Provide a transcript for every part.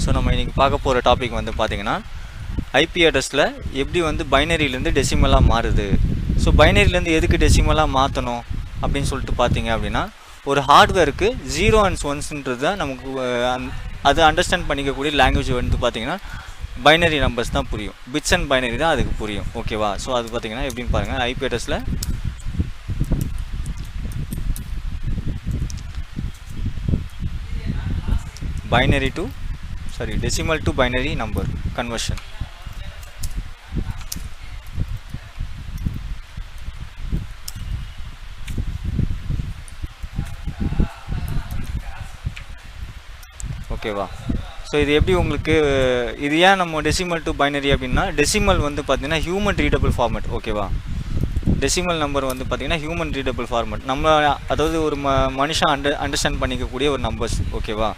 So நம்ம இன்றைக்கி பார்க்க போகிற டாபிக் வந்து பார்த்திங்கன்னா ஐபி அட்ரஸில் எப்படி வந்து பைனரியிலேருந்து டெசிமலாக மாறுது. ஸோ பைனரியிலேருந்து எதுக்கு டெசிமலாக மாற்றணும் அப்படின்னு சொல்லிட்டு பார்த்தீங்க அப்படின்னா, ஒரு ஹார்ட்வேருக்கு 0 and 1ன்றது தான் நமக்கு அது அண்டர்ஸ்டாண்ட் பண்ணிக்கக்கூடிய லாங்குவேஜ் வந்து பார்த்திங்கன்னா பைனரி நம்பர்ஸ் தான் புரியும். பிட்ஸ் அண்ட் பைனரி தான் அதுக்கு புரியும். ஓகேவா? ஸோ அது பார்த்திங்கன்னா எப்படின்னு பாருங்கள். ஐபி அட்ரஸில் decimal to binary number conversion. ஓகேவா? ஸோ இது எப்படி உங்களுக்கு இது ஏன் நம்ம டெசிமல் டு பைனரி அப்படின்னா, டெசிமல் வந்து பார்த்தீங்கன்னா ஹியூமன் ரீடபிள் ஃபார்மேட். ஓகேவா? டெசிமல் நம்பர் வந்து பார்த்தீங்கன்னா ஹியூமன் ரீடபிள் ஃபார்மேட். நம்ம அதாவது ஒரு மனுஷன் அண்டர்ஸ்டாண்ட் பண்ணிக்கக்கூடிய ஒரு நம்பர்ஸ். ஓகேவா?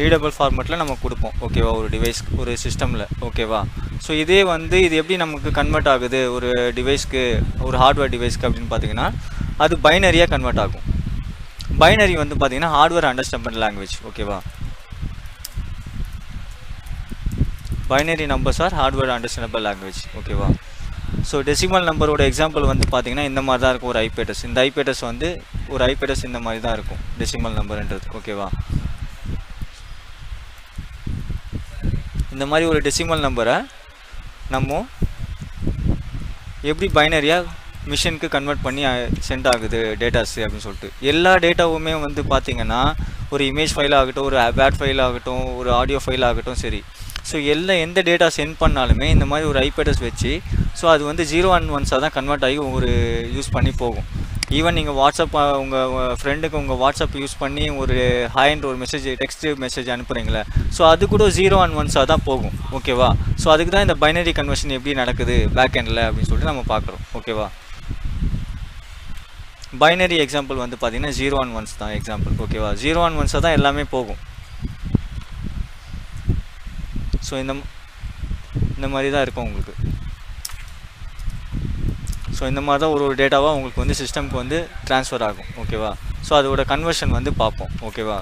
ரீடபிள் ஃபார்மேட்டில் நம்ம கொடுப்போம். ஓகேவா? ஒரு டிவைஸ்க்கு, ஒரு சிஸ்டமில். ஓகேவா? ஸோ இதே வந்து இது எப்படி நமக்கு கன்வெர்ட் ஆகுது ஒரு டிவைஸ்க்கு, ஒரு ஹார்ட்வேர் டிவைஸ்க்கு அப்படின்னு பார்த்தீங்கன்னா, அது பைனரியாக கன்வெர்ட் ஆகும். பைனரி வந்து பார்த்தீங்கன்னா ஹார்ட்வேர் அண்டர்ஸ்டாண்ட் லாங்குவேஜ். ஓகேவா? Binary numbers are hardware understandable language. ஓகேவா? ஸோ டெசிமல் நம்பரோட எக்ஸாம்பிள் வந்து பார்த்தீங்கன்னா இந்த மாதிரி தான் இருக்கும். ஒரு ஐபி அட்ரஸ், இந்த ஐபி அட்ரஸ் வந்து ஒரு ஐபி அட்ரஸ் இந்த மாதிரி தான் இருக்கும் டெசிமல் நம்பர்ன்றது. ஓகேவா? இந்த மாதிரி ஒரு டெசிமல் நம்பரை நம்ம எப்படி பைனரியாக மிஷினுக்கு கன்வெர்ட் பண்ணி சென்ட் ஆகுது டேட்டாஸ் அப்படின்னு சொல்லிட்டு, எல்லா டேட்டாவுமே வந்து பார்த்திங்கன்னா ஒரு இமேஜ் ஃபைல் ஆகட்டும், ஒரு வேட் ஃபைல் ஆகட்டும், ஒரு ஆடியோ ஃபைல் ஆகட்டும், சரி. ஸோ எந்த டேட்டா சென்ட் பண்ணாலுமே இந்த மாதிரி ஒரு ஐபி அட்ரஸ் வச்சு, ஸோ அது வந்து 0 and 1 தான் கன்வெர்ட் ஆகி ஒரு யூஸ் பண்ணி போகும். ஈவன் நீங்கள் வாட்ஸ்அப் உங்கள் ஃப்ரெண்டுக்கு உங்கள் வாட்ஸ்அப் யூஸ் பண்ணி ஒரு ஹாய்ன்ற ஒரு மெசேஜ், டெக்ஸ்ட் மெசேஜ் அனுப்புகிறீங்களே, ஸோ அது கூட 0 and 1 தான் போகும். ஓகேவா? ஸோ அதுக்கு தான் இந்த பைனரி கன்வர்ஷன் எப்படி நடக்குது பேக் எண்டில் அப்படின்னு சொல்லிட்டு நம்ம பார்க்குறோம். ஓகேவா? பைனரி எக்ஸாம்பிள் வந்து பார்த்தீங்கன்னா 0 and 1 தான் எக்ஸாம்பிள். ஓகேவா? 0 and 1 தான் எல்லாமே போகும். ஸோ இந்த மாதிரி தான் இருக்கும் உங்களுக்கு. ஸோ இந்த மாதிரி தான் ஒரு டேட்டாவாக உங்களுக்கு வந்து சிஸ்டம்க்கு வந்து ட்ரான்ஸ்ஃபர் ஆகும். ஓகேவா? ஸோ அதோட கன்வர்ஷன் வந்து பார்ப்போம். ஓகேவா?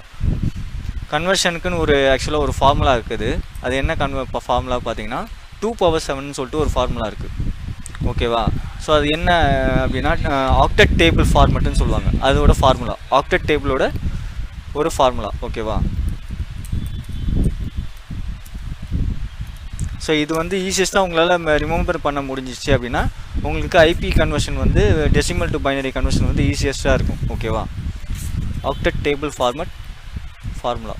கன்வர்ஷனுக்குன்னு ஒரு ஆக்சுவலாக ஒரு ஃபார்முலா இருக்குது. அது என்ன ஃபார்முலா பார்த்தீங்கன்னா 2⁻7 சொல்லிட்டு ஒரு ஃபார்முலா இருக்குது. ஓகேவா? ஸோ அது என்ன அப்படின்னா ஆக்டெட் டேபிள் ஃபார்மேட்டுன்னு சொல்லுவாங்க. அதோட ஃபார்முலா ஆக்டெட் டேபிளோட ஒரு ஃபார்முலா. ஓகேவா? ஸோ இது வந்து ஈஸியஸ்ட்டாக உங்களால் ரிமெம்பர் பண்ண முடிஞ்சிச்சு அப்படின்னா உங்களுக்கு ஐபி கன்வர்ஷன் வந்து டெசிமல் டு பைனரி கன்வர்ஷன் வந்து ஈஸியஸ்ட்டாக இருக்கும். ஓகேவா? Octet table formula.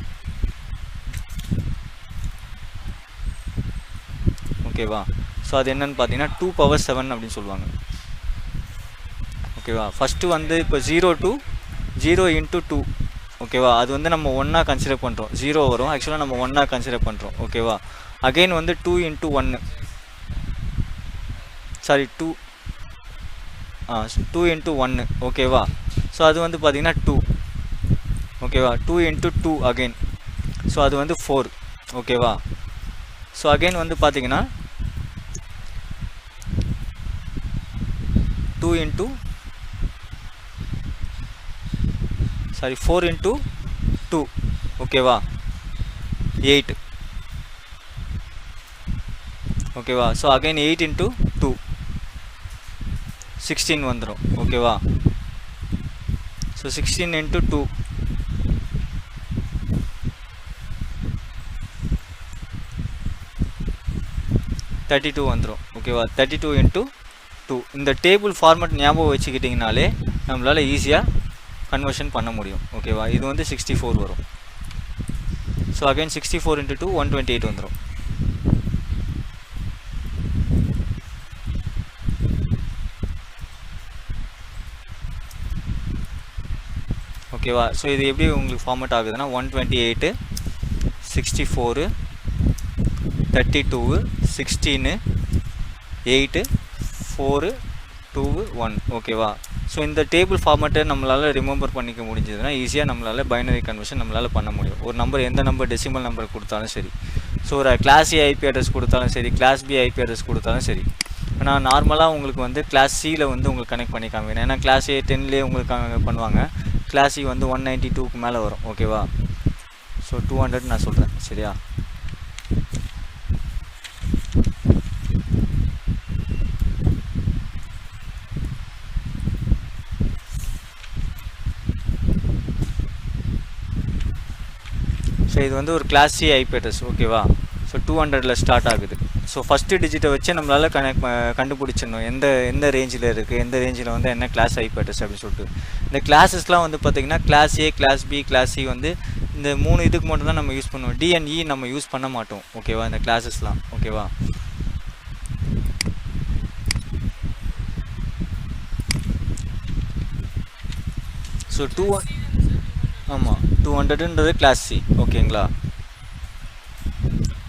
ஓகேவா? ஸோ அது என்னன்னு பார்த்தீங்கன்னா 2⁻7 அப்படின்னு சொல்லுவாங்க. ஓகேவா? ஃபஸ்ட்டு வந்து இப்போ 0 into 2. ஓகேவா? அது வந்து நம்ம 1 கன்சிடர் பண்ணுறோம். 0 வரும், ஆக்சுவலாக நம்ம 1 கன்சிடர் பண்ணுறோம். ஓகேவா? அகெயின் வந்து 2 into 1, சாரி 2 into 1. ஓகேவா? ஸோ அது வந்து பார்த்திங்கன்னா 2. ஓகேவா? 2 into 2 அகெயின், ஸோ அது வந்து 4. ஓகேவா? ஸோ அகெயின் வந்து பார்த்திங்கன்னா 4 into 2. ஓகேவா? 8. ஓகேவா? ஸோ அகைன் 8 into 2 16 வந்துடும். ஓகேவா? ஸோ 16 into 2 32 வந்துடும். ஓகேவா? 32 into 2. இந்த டேபிள் ஃபார்மேட் ஞாபகம் வச்சுக்கிட்டிங்கனாலே நம்மளால் ஈஸியாக கன்வர்ஷன் பண்ண முடியும். ஓகேவா? இது வந்து 64 வரும். ஸோ அகைன் 64 into 2 128 வந்துடும். ஓகேவா? ஸோ இது எப்படி உங்களுக்கு ஃபார்மேட் ஆகுதுன்னா 128 64 32 16 8 4 2 1. ஓகேவா? ஸோ இந்த டேபிள் ஃபார்மேட்டை நம்மளால் ரிமெம்பர் பண்ணிக்க முடிஞ்சதுன்னா ஈஸியாக நம்மளால் பைனரி கன்வர்ஷன் நம்மளால் பண்ண முடியும். ஒரு நம்பர் எந்த நம்பர் டெசிமல் நம்பர் கொடுத்தாலும் சரி. ஸோ ஒரு கிளாஸ் ஏ ஐபி அட்ரஸ் கொடுத்தாலும் சரி, கிளாஸ் பி ஐபி அட்ரஸ் கொடுத்தாலும் சரி. நான் நார்மலாக உங்களுக்கு வந்து கிளாஸ் சியில் வந்து உங்களுக்கு கனெக்ட் பண்ணி காமிக்கிறேன். ஏன்னா கிளாஸ் ஏ 10லேயே உங்களுக்கு பண்ணுவாங்க, கிளாஸ் சி வந்து 192க்கு மேலே வரும். ஓகேவா? ஸோ 200 நான் சொல்கிறேன். சரியா? ஸோ இது வந்து ஒரு கிளாஸ் சி ஐபி அட்ரஸ். ஓகேவா? ஸோ 200ல் ஸ்டார்ட் ஆகுது. ஸோ ஃபஸ்ட்டு டிஜிட்டை வச்சு நம்மளால் கண்டுபிடிச்சிடணும் எந்த ரேஞ்சில் இருக்குது, எந்த ரேஞ்சில் வந்து என்ன கிளாஸ் ஐபி அட்ரஸ் அப்படின்னு சொல்லிட்டு. இந்த கிளாஸஸ்லாம் வந்து பார்த்திங்கன்னா கிளாஸ் ஏ, கிளாஸ் பி, கிளாஸ் சி வந்து இந்த 3 இதுக்கு மட்டும் தான் நம்ம யூஸ் பண்ணுவோம். டிஎன்இ நம்ம யூஸ் பண்ண மாட்டோம். ஓகேவா? இந்த கிளாஸஸ்லாம். ஓகேவா? ஸோ 200ன்றது கிளாஸ் சி. ஓகேங்களா?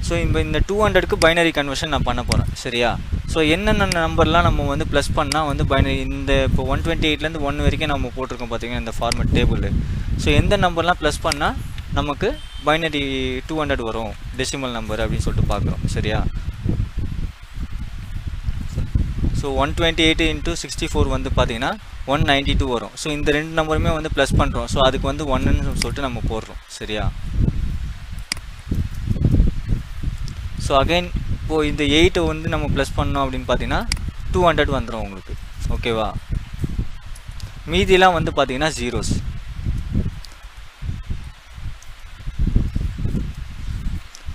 ஸோ இந்த 200க்கு பைனரி கன்வர்ஷன் நான் பண்ண போகிறேன். சரியா? ஸோ என்னென்ன நம்பர்லாம் நம்ம வந்து ப்ளஸ் பண்ணால் வந்து பைனரி இந்த இப்போ 128லேருந்து 1 வரைக்கும் நம்ம போட்டிருக்கோம் பார்த்தீங்கன்னா இந்த ஃபார்மேட் டேபிள். ஸோ எந்த நம்பர்லாம் ப்ளஸ் பண்ணால் நமக்கு பைனரி 200 வரும், டெசிமல் நம்பர் அப்படின்னு சொல்லிட்டு பார்க்குறோம். சரியா? ஸோ 128 × 64 வந்து பார்த்தீங்கன்னா 192 வரும். ஸோ இந்த 2 நம்பருமே வந்து ப்ளஸ் பண்ணுறோம். ஸோ அதுக்கு வந்து 1ன்னு சொல்லிட்டு நம்ம போடுறோம். சரியா? ஸோ அகைன் இப்போது இந்த 8 வந்து நம்ம ப்ளஸ் பண்ணோம் அப்படின்னு பார்த்தீங்கன்னா 200 வந்துடும் உங்களுக்கு. ஓகேவா? மீதிலாம் வந்து பார்த்தீங்கன்னா ஜீரோஸ்.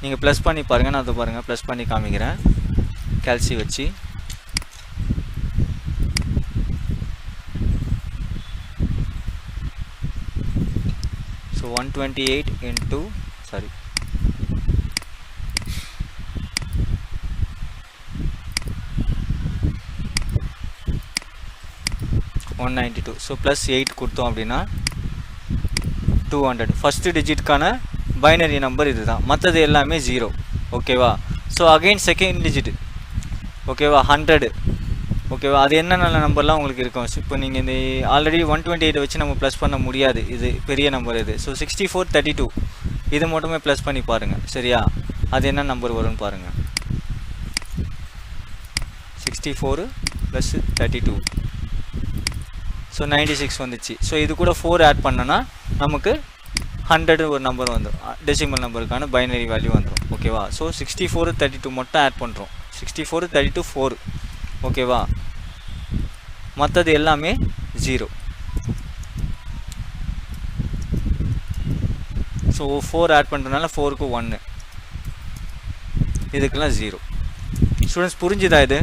நீங்கள் ப்ளஸ் பண்ணி பாருங்கள். நான் அதை பாருங்கள் ப்ளஸ் பண்ணி காமிக்கிறேன் கேல்சி வச்சு. So 128 into 192. ஸோ ப்ளஸ் 8 கொடுத்தோம் அப்படின்னா 200. ஃபஸ்ட்டு டிஜிட்கான பைனரி நம்பர் இது தான், மற்றது எல்லாமே 0. ஓகேவா? So again second digit. ஓகேவா? 100. ஓகேவா? அது என்னென்ன நம்பர்லாம் உங்களுக்கு இருக்கும். இப்போ நீங்கள் இந்த ஆல்ரெடி 128 வச்சு நம்ம ப்ளஸ் பண்ண முடியாது, இது பெரிய நம்பர் இது. ஸோ 64 32 இது மட்டுமே ப்ளஸ் பண்ணி பாருங்கள். சரியா? அது என்ன நம்பர் வரும்னு பாருங்கள். 64 + 32. ஸோ 96 வந்துச்சு. ஸோ இது கூட 4 ஆட் பண்ணோன்னா நமக்கு 100 ஒரு நம்பர் வந்துடும், டெசிமல் நம்பருக்கான பைனரி வேல்யூ வந்துடும். ஓகேவா? ஸோ 64 32 மட்டும் ஆட் பண்ணுறோம். 64 32 4. ஓகேவா? மற்றது எல்லாமே 0. ஸோ 4 ஆட் பண்ணுறதுனால 4க்கு 1, இதுக்கெல்லாம் 0. ஸ்டூடெண்ட்ஸ் புரிஞ்சுதா இது?